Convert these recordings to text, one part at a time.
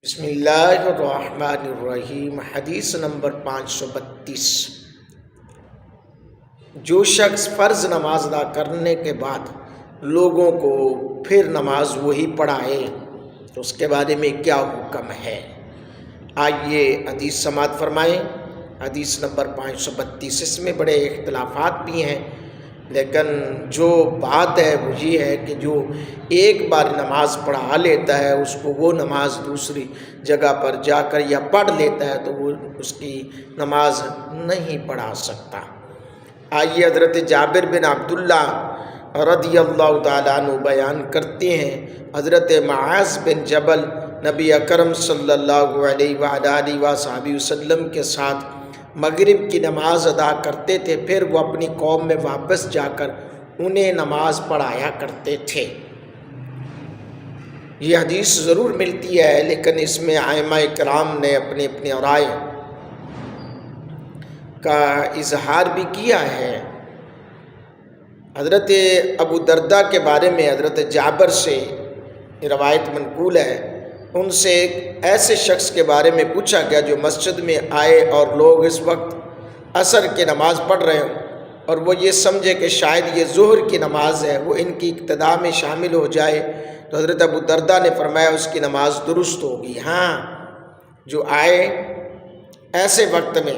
بسم اللہ الرحمن الرحیم۔ حدیث نمبر 532۔ جو شخص فرض نماز ادا کرنے کے بعد لوگوں کو پھر نماز وہی پڑھائے تو اس کے بارے میں کیا حکم ہے؟ آئیے حدیث سماعت فرمائیں۔ حدیث نمبر 532۔ اس میں بڑے اختلافات بھی ہیں، لیکن جو بات ہے وہ یہ ہے کہ جو ایک بار نماز پڑھا لیتا ہے اس کو وہ نماز دوسری جگہ پر جا کر یا پڑھ لیتا ہے تو وہ اس کی نماز نہیں پڑھا سکتا۔ آئیے حضرت جابر بن عبداللہ رضی اللہ تعالیٰ عنہ بیان کرتے ہیں، حضرت معاذ بن جبل نبی اکرم صلی اللہ علیہ وآلہ وصحبہ وسلم کے ساتھ مغرب کی نماز ادا کرتے تھے، پھر وہ اپنی قوم میں واپس جا کر انہیں نماز پڑھایا کرتے تھے۔ یہ حدیث ضرور ملتی ہے، لیکن اس میں ائمہ کرام نے اپنی اپنی رائے کا اظہار بھی کیا ہے۔ حضرت ابو درداء کے بارے میں حضرت جابر سے روایت منقول ہے، ان سے ایک ایسے شخص کے بارے میں پوچھا گیا جو مسجد میں آئے اور لوگ اس وقت عصر کی نماز پڑھ رہے ہوں اور وہ یہ سمجھے کہ شاید یہ ظہر کی نماز ہے، وہ ان کی اقتداء میں شامل ہو جائے، تو حضرت ابو درداء نے فرمایا اس کی نماز درست ہوگی۔ ہاں، جو آئے ایسے وقت میں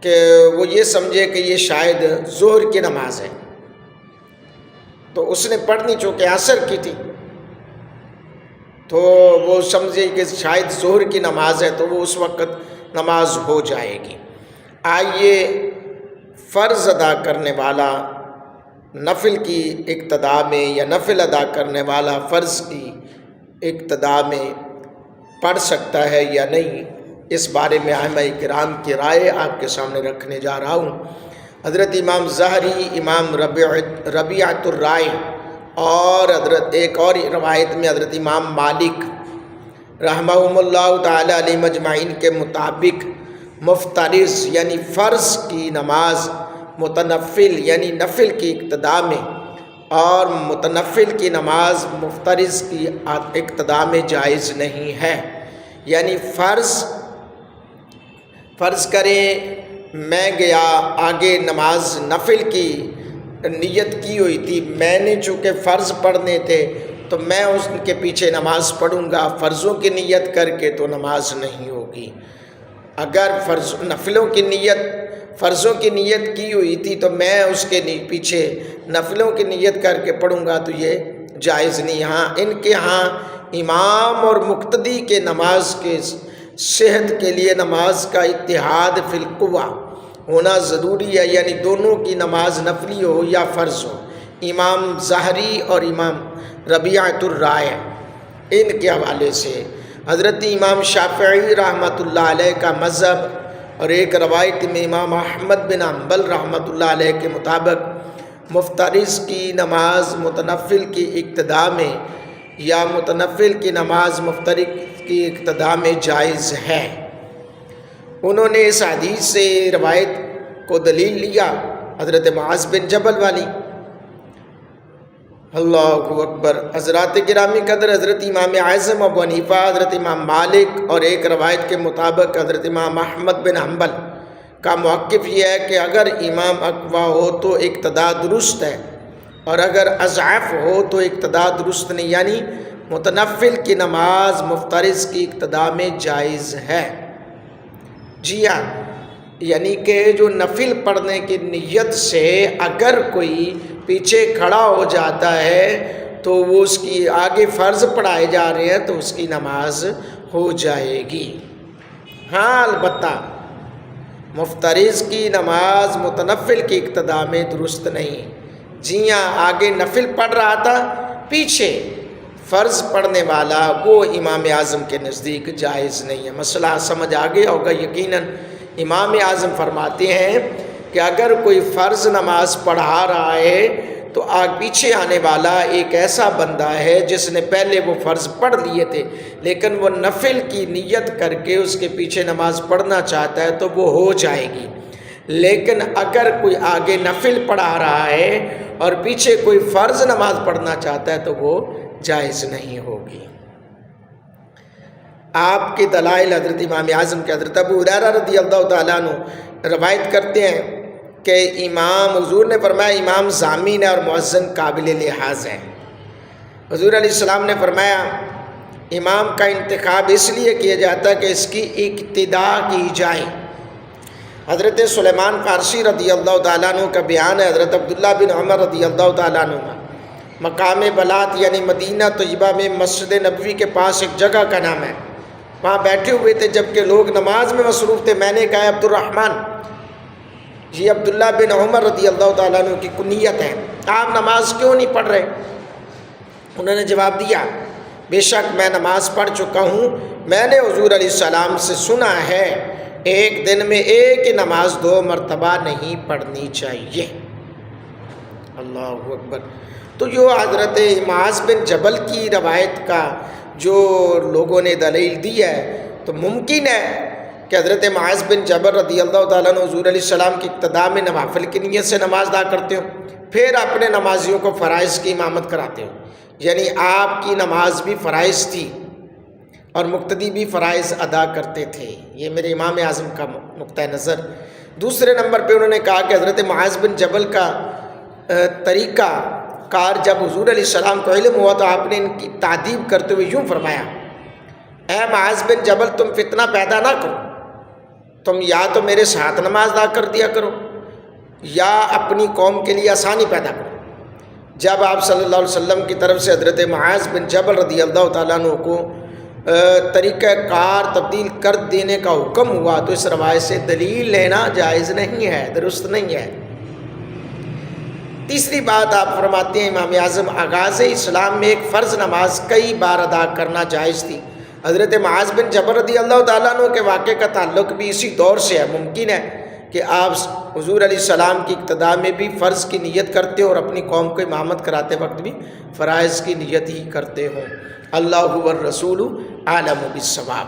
کہ وہ یہ سمجھے کہ یہ شاید ظہر کی نماز ہے، تو اس نے پڑھنی چونکہ عصر کی تھی، تو وہ سمجھے کہ شاید ظہر کی نماز ہے تو وہ اس وقت نماز ہو جائے گی۔ آئیے فرض ادا کرنے والا نفل کی اقتداء میں یا نفل ادا کرنے والا فرض کی اقتداء میں پڑھ سکتا ہے یا نہیں، اس بارے میں ائمہ کرام کی رائے آپ کے سامنے رکھنے جا رہا ہوں۔ حضرت امام ظاہری، امام ربیعۃ الرائے اور حضرت ایک اور روایت میں حضرت امام مالک رحمہم اللہ تعالی علیہ مجمعین کے مطابق مفترض یعنی فرض کی نماز متنفل یعنی نفل کی اقتداء میں اور متنفل کی نماز مفترض کی اقتداء میں جائز نہیں ہے۔ یعنی فرض کریں میں گیا آگے نماز نفل کی نیت کی ہوئی تھی، میں نے چونکہ فرض پڑھنے تھے تو میں اس کے پیچھے نماز پڑھوں گا، فرضوں کی نیت کر کے تو نماز نہیں ہوگی۔ اگر فرضوں کی نیت کی ہوئی تھی تو میں اس کے پیچھے نفلوں کی نیت کر کے پڑھوں گا تو یہ جائز نہیں۔ ہاں، ان کے ہاں امام اور مقتدی کے نماز کے صحت کے لیے نماز کا اتحاد فی القوہ ہونا ضروری ہے، یعنی دونوں کی نماز نفلی ہو یا فرض ہو۔ امام ظاہری اور امام ربیعۃ الرائے ان کے حوالے سے حضرت امام شافعی رحمۃ اللہ علیہ کا مذہب اور ایک روایت میں امام احمد بن حنبل رحمۃ اللہ علیہ کے مطابق مفترض کی نماز متنفل کی اقتداء میں یا متنفل کی نماز مفترض کی اقتداء میں جائز ہے۔ انہوں نے اس حدیث سے روایت کو دلیل لیا حضرت معاذ بن جبل والی۔ اللہ اکبر۔ حضرات گرامی قدر حضرت امام اعظم ابو حنیفہ، حضرت امام مالک اور ایک روایت کے مطابق حضرت امام احمد بن حنبل کا موقف یہ ہے کہ اگر امام اقوا ہو تو اقتداء درست ہے اور اگر اضعف ہو تو اقتداء درست نہیں، یعنی متنفل کی نماز مفترض کی اقتداء میں جائز ہے۔ جی ہاں، یعنی کہ جو نفل پڑھنے کی نیت سے اگر کوئی پیچھے کھڑا ہو جاتا ہے تو وہ اس کی آگے فرض پڑھائے جا رہے ہیں تو اس کی نماز ہو جائے گی۔ ہاں، البتہ مفترض کی نماز متنفل کی اقتداء میں درست نہیں۔ جی ہاں، آگے نفل پڑھ رہا تھا، پیچھے فرض پڑھنے والا وہ امام اعظم کے نزدیک جائز نہیں ہے۔ مسئلہ سمجھ آ گیا ہوگا یقیناً۔ امام اعظم فرماتے ہیں کہ اگر کوئی فرض نماز پڑھا رہا ہے تو پیچھے آنے والا ایک ایسا بندہ ہے جس نے پہلے وہ فرض پڑھ لیے تھے لیکن وہ نفل کی نیت کر کے اس کے پیچھے نماز پڑھنا چاہتا ہے تو وہ ہو جائے گی۔ لیکن اگر کوئی آگے نفل پڑھا رہا ہے اور پیچھے کوئی فرض نماز پڑھنا چاہتا ہے تو وہ جائز نہیں ہوگی۔ آپ کے دلائل حضرت امام اعظم کے حضرت ابو ہریرہ رضی اللہ تعالیٰ عنہ روایت کرتے ہیں کہ امام حضور نے فرمایا امام ضامن ہے اور مؤذن قابل لحاظ ہے۔ حضور علیہ السلام نے فرمایا امام کا انتخاب اس لیے کیا جاتا ہے کہ اس کی اقتداء کی جائے۔ حضرت سلیمان فارسی رضی اللہ تعالیٰ عنہ کا بیان ہے، حضرت عبداللہ بن عمر رضی اللہ تعالیٰ عنہ مقام بلات یعنی مدینہ طیبہ میں مسجد نبوی کے پاس ایک جگہ کا نام ہے، وہاں بیٹھے ہوئے تھے جبکہ لوگ نماز میں مصروف تھے۔ میں نے کہا عبد الرحمن، یہ عبداللہ بن عمر رضی اللہ تعالیٰ عنہ کی کنیت ہے، آپ نماز کیوں نہیں پڑھ رہے؟ انہوں نے جواب دیا بے شک میں نماز پڑھ چکا ہوں، میں نے حضور علیہ السلام سے سنا ہے ایک دن میں ایک ہی نماز 2 مرتبہ نہیں پڑھنی چاہیے۔ اللہ اکبر۔ تو جو حضرت معاذ بن جبل کی روایت کا جو لوگوں نے دلیل دی ہے تو ممکن ہے کہ حضرت معاذ بن جبل رضی اللہ تعالیٰ عنہ حضور علیہ السلام کی اقتداء میں نوافل کی نیت سے نماز ادا کرتے ہو، پھر اپنے نمازیوں کو فرائض کی امامت کراتے ہو، یعنی آپ کی نماز بھی فرائض تھی اور مقتدی بھی فرائض ادا کرتے تھے۔ یہ میرے امام اعظم کا نقطہ نظر۔ دوسرے نمبر پہ انہوں نے کہا کہ حضرت معاذ بن جبل کا طریقہ کار جب حضور علیہ السلام کو علم ہوا تو آپ نے ان کی تعدیب کرتے ہوئے یوں فرمایا، اے معاذ بن جبل تم فتنہ پیدا نہ کرو، تم یا تو میرے ساتھ نماز ادا کر دیا کرو یا اپنی قوم کے لیے آسانی پیدا کرو۔ جب آپ صلی اللہ علیہ وسلم کی طرف سے حضرت معاذ بن جبل رضی اللہ تعالیٰ عنہ کو طریقہ کار تبدیل کر دینے کا حکم ہوا تو اس روایت سے دلیل لینا جائز نہیں ہے، درست نہیں ہے۔ تیسری بات آپ فرماتے ہیں امام اعظم آغاز اسلام میں ایک فرض نماز کئی بار ادا کرنا جائز تھی۔ حضرت معاذ بن جبل رضی اللہ تعالیٰ عنہ کے واقعے کا تعلق بھی اسی دور سے ہے۔ ممکن ہے کہ آپ حضور علیہ السلام کی اقتداء میں بھی فرض کی نیت کرتے ہو اور اپنی قوم کو امامت کراتے وقت بھی فرائض کی نیت ہی کرتے ہوں۔ اللہ والرسول عالم بالصواب۔